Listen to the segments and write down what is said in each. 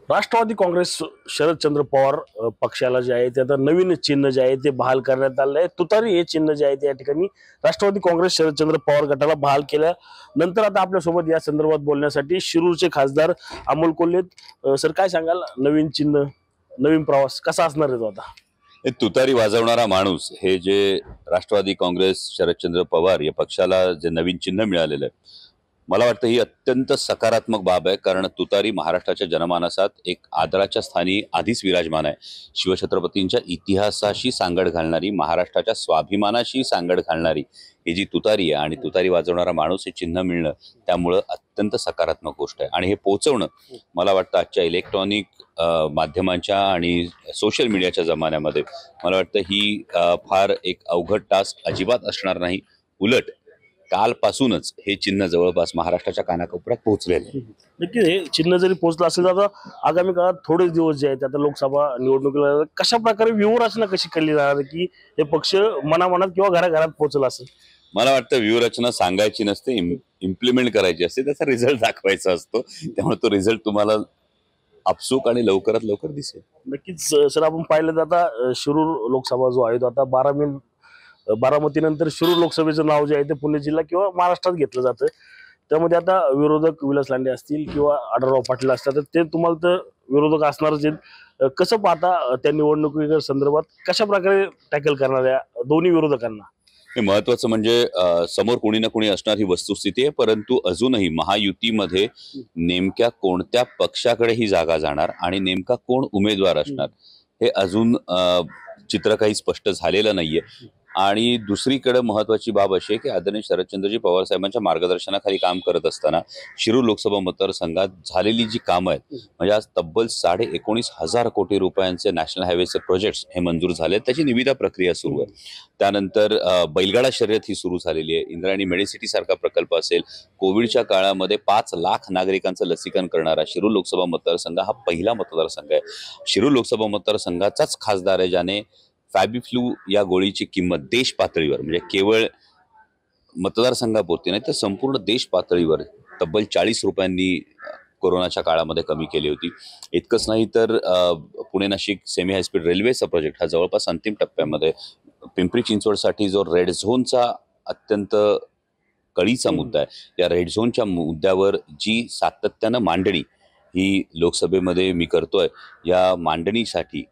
राष्ट्रवादी काँग्रेस शरदचंद्र पवार पक्षाला जे आहे ते आता नवीन चिन्ह जे आहे ते बहाल करण्यात आलं आहे। तुतारी हे चिन्ह जे आहे ते या ठिकाणी राष्ट्रवादी काँग्रेस शरदचंद्र पवार गटाला बहाल केल्यानंतर आता आपल्यासोबत या संदर्भात बोलण्यासाठी शिरूरचे खासदार अमोल कोल्हे सर, काय सांगाल? नवीन चिन्ह, नवीन प्रवास कसा असणार आहे तो आता? तुतारी वाजवणारा माणूस हे जे राष्ट्रवादी काँग्रेस शरदचंद्र पवार या पक्षाला जे नवीन चिन्ह मिळालेलं आहे, मला वाटतं ही अत्यंत सकारात्मक बाब आहे। कारण तुतारी महाराष्ट्राच्या जनमानसात एक आदराच्या स्थानी आधीच विराजमान आहे। शिवछत्रपतींच्या इतिहासाशी सांगड घालणारी, महाराष्ट्राच्या स्वाभिमानाशी सांगड घालणारी ही जी तुतारी आहे आणि तुतारी वाजवणारा माणूस हे चिन्ह मिळणं त्यामुळं अत्यंत सकारात्मक गोष्ट आहे। आणि हे पोहोचवणं मला वाटतं आजच्या इलेक्ट्रॉनिक माध्यमांच्या आणि सोशल मीडियाच्या जमान्यामध्ये मला वाटतं ही फार एक अवघड टास्क अजिबात असणार नाही। उलट कालपासूनच हे चिन्ह जवळपास महाराष्ट्राच्या कानाकोपऱ्यात पोहोचलेले आहे। नक्की हे चिन्ह जरी पोहोचलं असेल तर आता आगामी काळात थोडेच दिवस जे आहेत आता लोकसभा निवडणुकीला कशा प्रकारे व्यूहरचना कशी केली जाणार की हे पक्ष मनामनात किंवा घराघरात पोहोचला असेल? मला वाटतं व्यूहरचना सांगायची नसते, इम्प्लिमेंट करायची असते, त्याचा रिझल्ट दाखवायचा असतो। त्यामुळे तो रिझल्ट तुम्हाला आपसूक आणि लवकरात लवकर दिसेल। नक्कीच सर, आपण पाहिलं तर आता शिरूर लोकसभा जो आहे तो आता बारामतीनंतर शिरूर लोकसभेचं नाव जे आहे ते पुणे जिल्हा किंवा महाराष्ट्रात घेतलं जातं। त्यामध्ये आता विरोधक विलास लांडे असतील किंवा आढळराव पाटील असतात, तर ते तुम्हाला तर विरोधक असणारच आहेत। कसं पाहता त्या निवडणुकी संदर्भात कशा प्रकारे टॅकल करणार या दोन्ही विरोधकांना? हे महत्वाचं म्हणजे समोर कोणी ना कोणी असणार ही वस्तुस्थिती आहे, परंतु अजूनही महायुतीमध्ये नेमक्या कोणत्या पक्षाकडे ही जागा जाणार आणि नेमका कोण उमेदवार असणार हे अजून चित्र काही स्पष्ट झालेलं नाहीये। आणि दुसरीकडे महत्वाची बाब अशी आहे की आदरणीय शरदचंद्रजी पवार साहेबांच्या मार्गदर्शनाखाली काम करत असताना शिरूर लोकसभा मतदारसंघात झालेली जी कामं आहेत, म्हणजे आज तब्बल 19,500 कोटी रुपयांचे नॅशनल हायवेचे प्रोजेक्ट्स हे मंजूर झाले, त्याची निविदा प्रक्रिया सुरू आहे। त्यानंतर बैलगाडा शर्यत ही सुरू झालेली आहे। इंद्रायणी मेडिसिटी सारखा प्रकल्प असेल, कोविडच्या काळामध्ये 5 लाख नागरिकांचं लसीकरण करणारा शिरूर लोकसभा मतदारसंघ हा पहिला मतदारसंघ आहे। शिरूर लोकसभा मतदारसंघाचाच खासदार आहे ज्याने फॅबिफ्लू या गोळीची किंमत देश पातळीवर, म्हणजे केवळ मतदारसंघापुरती नाही तर संपूर्ण देश पातळीवर तब्बल 40 रुपयांनी कोरोनाच्या काळामध्ये कमी केली होती। इतकंच नाही तर पुणे नाशिक सेमी हायस्पीड रेल्वेचा प्रोजेक्ट हा जवळपास अंतिम टप्प्यामध्ये। पिंपरी चिंचवडसाठी जो रेड झोनचा अत्यंत कळीचा मुद्दा आहे, या रेड झोनच्या मुद्द्यावर जी सातत्यानं मांडणी ही लोकसभेमध्ये मी करतोय, या मांडणीसाठी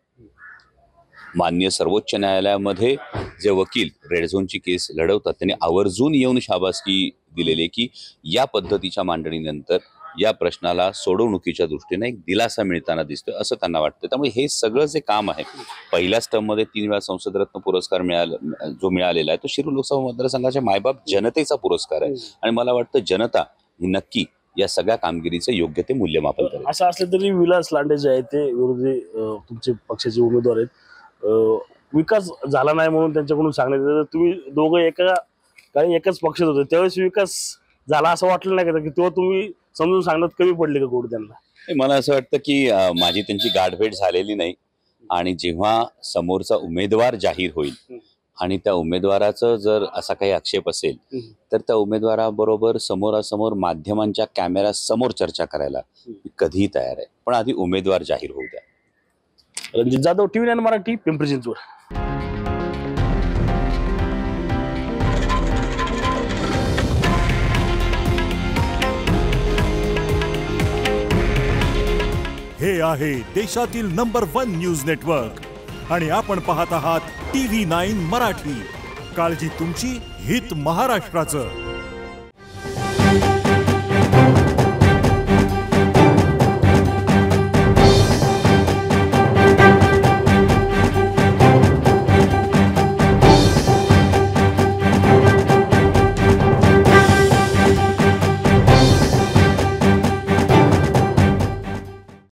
माननीय सर्वोच्च न्यायालयामध्ये जे वकील रेड झोनची केस लढवतात त्यांनी आवर्जून येऊन शाबासकी दिलेली आहे की या पद्धतीच्या मांडणीनंतर या प्रश्नाला सोडवणुकीच्या दृष्टीने एक दिलासा मिळताना दिसतोय असं त्यांना वाटतं। त्यामुळे हे सगळं जे काम आहे, पहिल्याच टर्ममध्ये 3 वेळा संसदरत्न पुरस्कार मिळालेला आहे, तो शिरूर लोकसभा मतदारसंघाच्या मायबाप जनतेचा पुरस्कार आहे। आणि मला वाटतं जनता ही नक्की या सगळ्या कामगिरीचं योग्य ते मूल्यमापन करेल। असं असलं तरी विलास लांडे जे आहेत ते विरोधी तुमचे पक्षाचे उमेदवार आहेत, विकास झाला नाही म्हणून त्यांच्याकडून सांगण्यात येतं। तुम्ही दोघं एका काही एकाच पक्षात होते, त्यावेळेस विकास झाला असं वाटलं नाही का की तेव्हा तुम्ही समजून सांगण्यात कमी पडले का कोण त्यांना? मला असं वाटतं की माझी त्यांची गाठभेट झालेली नाही। आणि जेव्हा समोरचा उमेदवार जाहीर होईल आणि त्या उमेदवाराचं जर असा काही आक्षेप असेल तर त्या उमेदवाराबरोबर समोरासमोर माध्यमांच्या कॅमेरा समोर चर्चा करायला कधीही तयार आहे, पण आधी उमेदवार जाहीर होऊ द्या। रणजित जाधव, TV9 मराठी, पिंपरी चिंचवड। हे आहे देशातील नंबर 1 न्यूज नेटवर्क आणि आपण पाहत आहात TV9 मराठी। काळजी तुमची, हित महाराष्ट्राचं।